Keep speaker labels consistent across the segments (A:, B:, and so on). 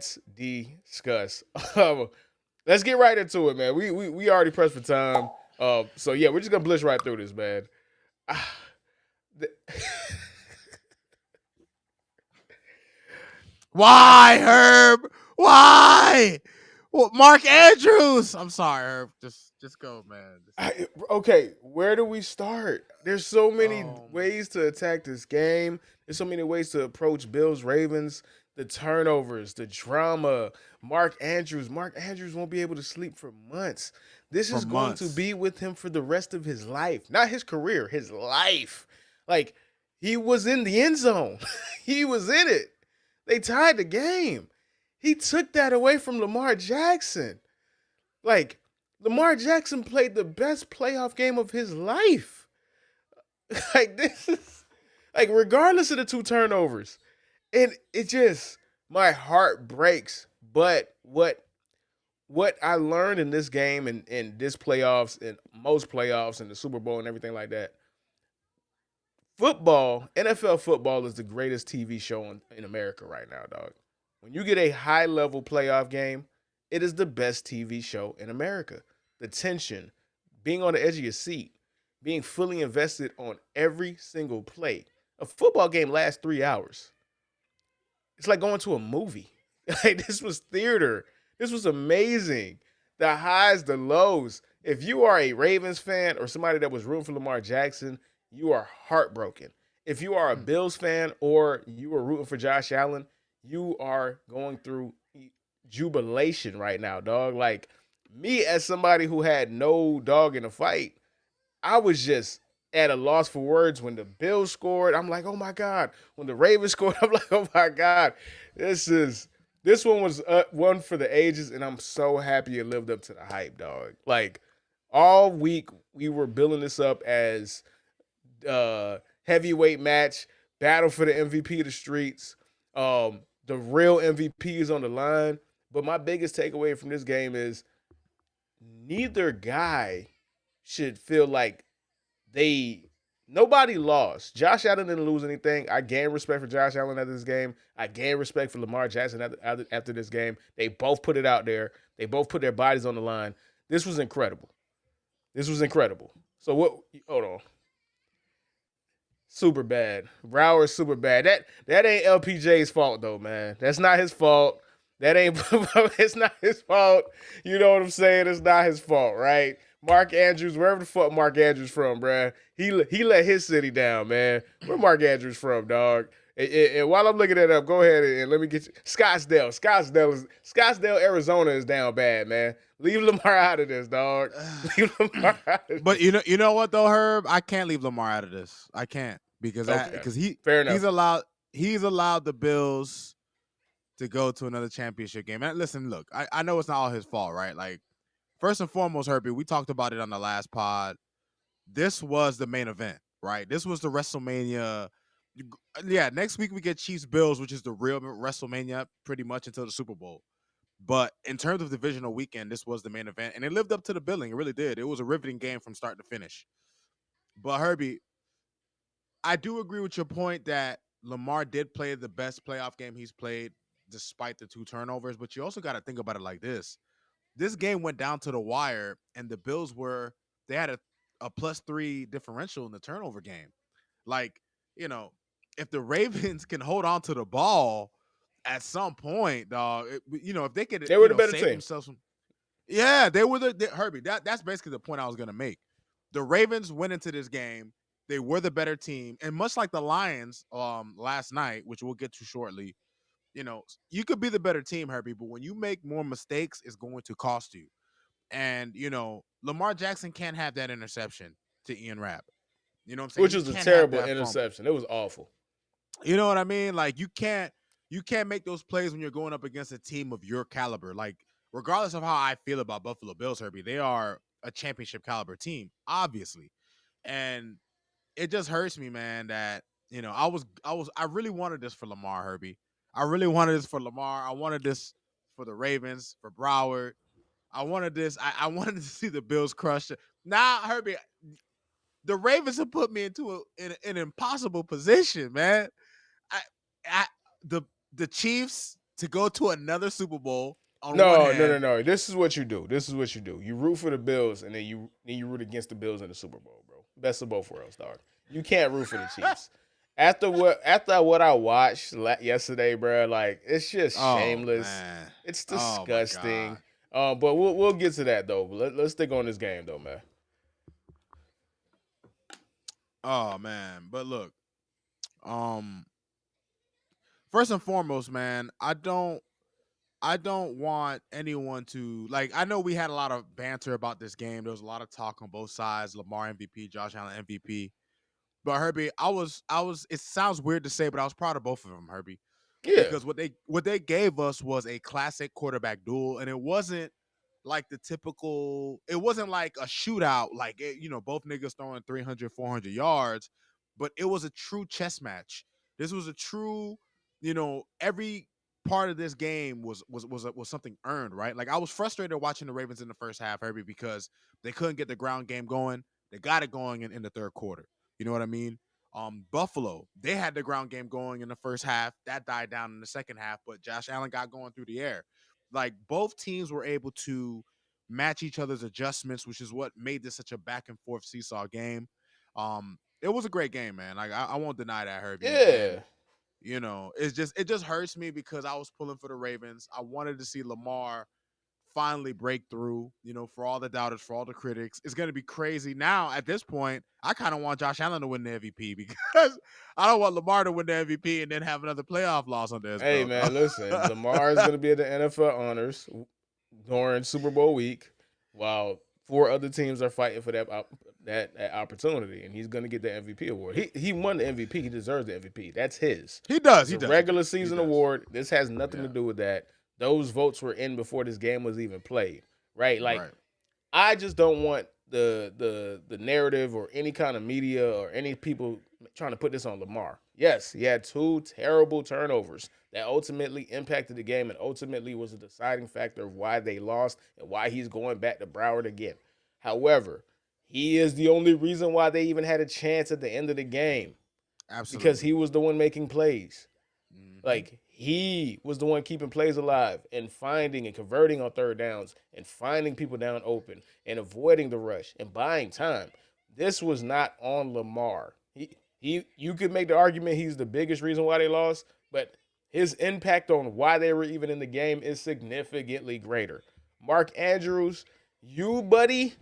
A: let's discuss. Let's get right into it, man. We already pressed for time. So yeah, we're just gonna blitz right through this, man. Ah, the-
B: Why, Herb? Why? Well, Mark Andrews. I'm sorry, Herb. Just go, man.
A: okay, where do we start? There's so many
B: Um,
A: ways to attack this game. There's so many ways to approach Bills Ravens. The turnovers, the drama. Mark Andrews. Mark Andrews won't be able to sleep for months. This
B: for
A: is going to
B: months.
A: be with him for the rest of his life, not his career, his life. Like he was in the end zone. He was in it. They tied the game. He took that away from Lamar Jackson. Like Lamar Jackson played the best playoff game of his life. Like this is like regardless of the two turnovers. And it just my heart breaks. But what I learned in this game and this playoffs and most playoffs and the Super Bowl and everything like that, football, NFL football is the greatest TV show in America right now, dog. When you get a high level playoff game, it is the best TV show in America. The tension, being on the edge of your seat, being fully invested on every single play. A football game lasts 3 hours. It's like going to a movie. Like this was theater. This was amazing. The highs, the lows. If you are a Ravens fan or somebody that was rooting for Lamar Jackson, you are heartbroken. If you are a
B: Mm.
A: Bills fan or you are rooting for Josh Allen, you are going through jubilation right now, dog. Like me as somebody who had no dog in the fight, I was just at a loss for words when the Bills scored. I'm like, oh my god. When the Ravens scored, I'm like, oh my god. This one was one for the ages, and I'm so happy it lived up to the hype, dog. Like all week we were building this up as heavyweight match, battle for the MVP of the streets. The real MVP is on the line. But my biggest takeaway from this game is neither guy should feel like they nobody lost. Josh Allen didn't lose anything. I gained respect for Josh Allen after this game. I gained respect for Lamar Jackson after this game. They both put it out there. They both put their bodies on the line. This was incredible. This was incredible. So what? Hold on. Super bad. Brower's super bad. That ain't LPJ's fault though, man. That's not his fault. That ain't it's not his fault. You know what I'm saying? It's not his fault, right? Mark Andrews, wherever the fuck Mark Andrews from, bruh. He let his city down, man. Where Mark Andrews from, dog? And while I'm looking that up, go ahead and let me get you. Scottsdale. Scottsdale, Arizona is down bad, man. Leave Lamar out of this, dog. Leave Lamar out of
B: But
A: this.
B: you know what though, Herb? I can't leave Lamar out of this. I can't
A: Okay.
B: because
A: Fair
B: he's
A: enough.
B: allowed he's allowed the Bills to go to another championship game. And listen, look, I know it's not all his fault, right? Like first and foremost, Herbie, we talked about it on the last pod. This was the main event, right? This was the WrestleMania. Yeah, next week we get Chiefs Bills, which is the real WrestleMania, pretty much until the Super Bowl. But in terms of divisional weekend, this was the main event, and it lived up to the billing. It really did. It was a riveting game from start to finish. But Herbie, I do agree with your point that Lamar did play the best playoff game he's played, despite the two turnovers. But you also got to think about it like this: this game went down to the wire, and the Bills they had a +3 differential in the turnover game. Like, you know, if the Ravens can hold on to the ball at some point, dog, if they could,
A: They were the better
B: save
A: team.
B: themselves from, yeah, they were Herbie. That's basically the point I was gonna make. The Ravens went into this game. They were the better team, and much like the Lions last night, which we'll get to shortly, you could be the better team, Herbie, but when you make more mistakes, it's going to cost you. And Lamar Jackson can't have that interception to Ian Rapp. You know what I'm saying?
A: Which
B: He
A: was a
B: can't have
A: terrible
B: that fumble.
A: interception. It was awful.
B: You know what I mean? Like you can't make those plays when you're going up against a team of your caliber. Like regardless of how I feel about Buffalo Bills, Herbie, they are a championship caliber team, obviously. And it just hurts me, man, that I really wanted this for Lamar, Herbie. I really wanted this for Lamar. I wanted this for the Ravens, for Broward. I wanted this. I wanted to see the Bills crush it. Now, Herbie, the Ravens have put me into an impossible position, man. I, I the the Chiefs to go to another Super Bowl on one
A: No, no, no,
B: hand.
A: no. This is what you do. This is what you do. You root for the Bills, and then you root against the Bills in the Super Bowl, bro. Best of both worlds, dog. You can't root for the Chiefs. After what I watched yesterday, bro, like it's just
B: Oh
A: shameless.
B: man.
A: It's
B: Oh my God.
A: disgusting. But we'll get to that though. But let's stick on this game though, man.
B: Oh man. But look, um, first and foremost, man, I don't want anyone to like. I know we had a lot of banter about this game. There was a lot of talk on both sides. Lamar MVP, Josh Allen MVP. But Herbie, I was. It sounds weird to say, but I was proud of both of them, Herbie,
A: Yeah,
B: because what they gave us was a classic quarterback duel, and it wasn't like the typical. It wasn't like a shootout, like both niggas throwing 300, 400 yards, but it was a true chess match. This was a true, every part of this game was something earned, right? Like I was frustrated watching the Ravens in the first half, Herbie, because they couldn't get the ground game going. They got it going in the third quarter. You know what I mean? Buffalo, they had the ground game going in the first half. That died down in the second half, but Josh Allen got going through the air. Like both teams were able to match each other's adjustments, which is what made this such a back and forth seesaw game. It was a great game, man. Like I won't deny that, Herbie. And
A: yeah.
B: it just hurts me because I was pulling for the Ravens. I wanted to see Lamar finally break through, for all the doubters, for all the critics. It's going to be crazy. Now, at this point, I kind of want Josh Allen to win the MVP because I don't want Lamar to win the MVP and then have another playoff loss under his
A: Hey
B: belt.
A: man, listen. Lamar is gonna be at the NFL honors during Super Bowl week, while four other teams are fighting for that opportunity, and he's gonna get the MVP award. He won the MVP. He deserves the MVP. That's his.
B: He does.
A: It's
B: He
A: a
B: does. He
A: regular
B: does. He
A: season
B: does.
A: award. This has nothing to
B: Yeah.
A: do with that. Those votes were in before this game was even played. Right? Like
B: Right.
A: I just don't want the narrative or any kind of media or any people trying to put this on Lamar. Yes, he had two terrible turnovers that ultimately impacted the game and ultimately was a deciding factor of why they lost and why he's going back to Broward again. However, he is the only reason why they even had a chance at the end of the game because
B: Absolutely.
A: he was the one making plays.
B: Hmm.
A: Like he was the one keeping plays alive and finding and converting on third downs and finding people down open and avoiding the rush and buying time. This was not on Lamar. He you could make the argument he's the biggest reason why they lost, but his impact on why they were even in the game is significantly greater. Mark Andrews, you buddy,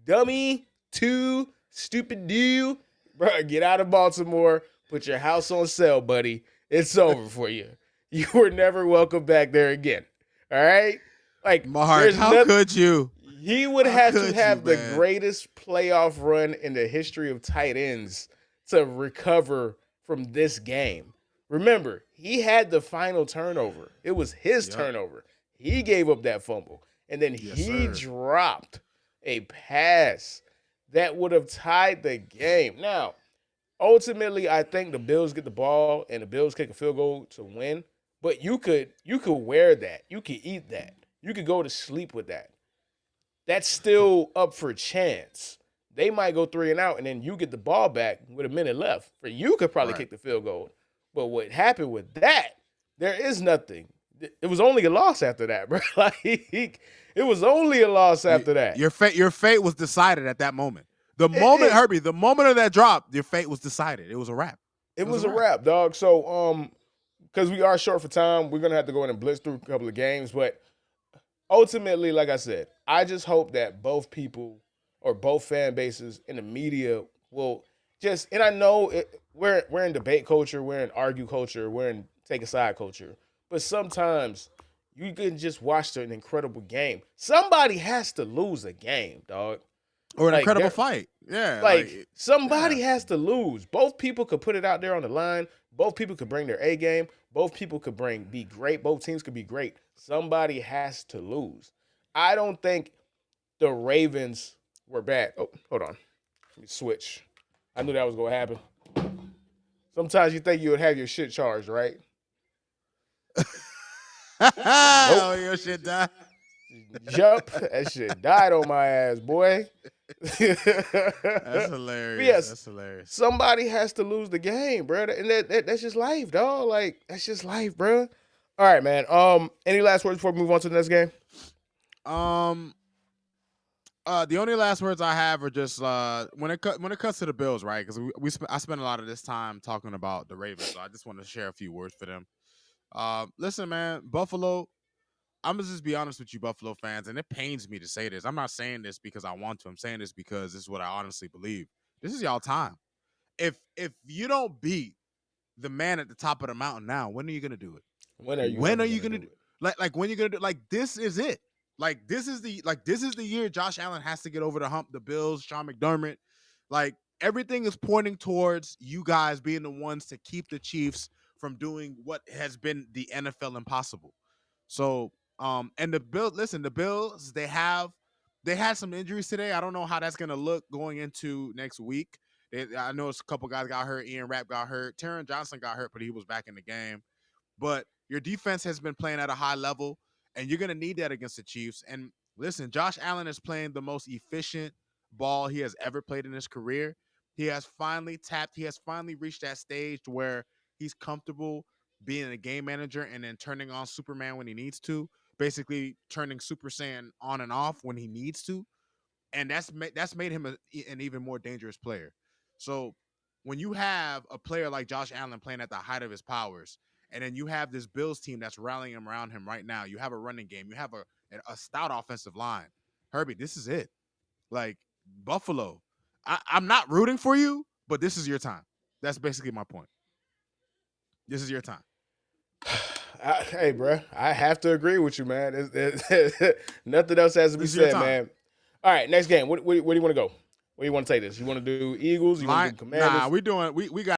A: dummy, two, stupid dude, bro, get out of Baltimore, put your house on sale, buddy. It's over for you. You were never welcome back there again. All right? Like,
B: Mark,
A: there's
B: how
A: nothing.
B: could you?
A: He would
B: How
A: have to
B: could you,
A: have the
B: man?
A: greatest playoff run in the history of tight ends to recover from this game. Remember, he had the final turnover. It was his
B: Yep.
A: turnover. He gave up that fumble. And then
B: Yes,
A: he
B: sir.
A: dropped a pass that would have tied the game. Now, ultimately, I think the Bills get the ball and the Bills kick a field goal to win. But you could wear that. You could eat that. You could go to sleep with that. That's still up for chance. They might go three and out, and then you get the ball back with a minute left. For you could probably
B: Right.
A: kick the field goal. But what happened with that? There is nothing. It was only a loss after that, bro. Like it was only a loss
B: You,
A: after that.
B: your fate was decided at that moment. The
A: It,
B: moment,
A: it,
B: Herbie, the moment of that drop, your fate was decided. It was a wrap.
A: it
B: It was a
A: was a
B: wrap.
A: wrap, dog. So because we are short for time, we're gonna have to go in and blitz through a couple of games. But ultimately, like I said, I just hope that both people or both fan bases in the media will just. And I know we're in debate culture, we're in argue culture, we're in take a side culture. But sometimes you can just watch an incredible game. Somebody has to lose a game, dog.
B: Or an
A: Like
B: incredible
A: there,
B: fight. Yeah,
A: like
B: yeah.
A: somebody has to lose. Both people could put it out there on the line. Both people could bring their A game. Both people could be great. Both teams could be great. Somebody has to lose. I don't think the Ravens were bad. Oh, hold on. Let me switch. I knew that was gonna happen. Sometimes you think you would have your shit charged, right?
B: Oh,
A: Nope.
B: your shit died.
A: Yup. That shit died on my ass, boy.
B: That's
A: But
B: hilarious.
A: yes,
B: That's hilarious.
A: somebody has to lose the game, bro. And that's just life, dog. Like that's just life, bro. All right, man. Any last words before we move on to the next game?
B: Um, the only last words I have are just when it comes to the Bills, right? Because I spent a lot of this time talking about the Ravens, so I just want to share a few words for them. Listen, man, Buffalo. I'm gonna just be honest with you, Buffalo fans, and it pains me to say this. I'm not saying this because I want to. I'm saying this because this is what I honestly believe. This is y'all time. If you don't beat the man at the top of the mountain now, when are you gonna do it?
A: When are you
B: When
A: ever
B: are you
A: gonna
B: gonna
A: do
B: do
A: it?
B: like when you gonna do like this is it. This is the year Josh Allen has to get over the hump. The Bills, Sean McDermott, like everything is pointing towards you guys being the ones to keep the Chiefs from doing what has been the NFL impossible. So and the Bills, they had some injuries today. I don't know how that's gonna look going into next week. I know a couple guys got hurt. Ian Rapp got hurt. Taron Johnson got hurt, but he was back in the game. But your defense has been playing at a high level, and you're going to need that against the Chiefs. And listen, Josh Allen is playing the most efficient ball he has ever played in his career. He has finally reached that stage where he's comfortable being a game manager and then turning on Superman when he needs to, basically turning Super Saiyan on and off when he needs to, and that's made him an even more dangerous player. So when you have a player like Josh Allen playing at the height of his powers, and then you have this Bills team that's rallying around him right now, you have a running game, you have a stout offensive line. Herbie, this is it. Like Buffalo, I'm not rooting for you, but this is your time. That's basically my point. This is your time.
A: Hey, bro, I have to agree with you, man. Nothing else has to be
B: This is your
A: said,
B: time.
A: man. All right, next game. Where do you want to go? Where do you want to take this? You want to do Eagles? You want to
B: Line,
A: do
B: nah,
A: Commanders?
B: we got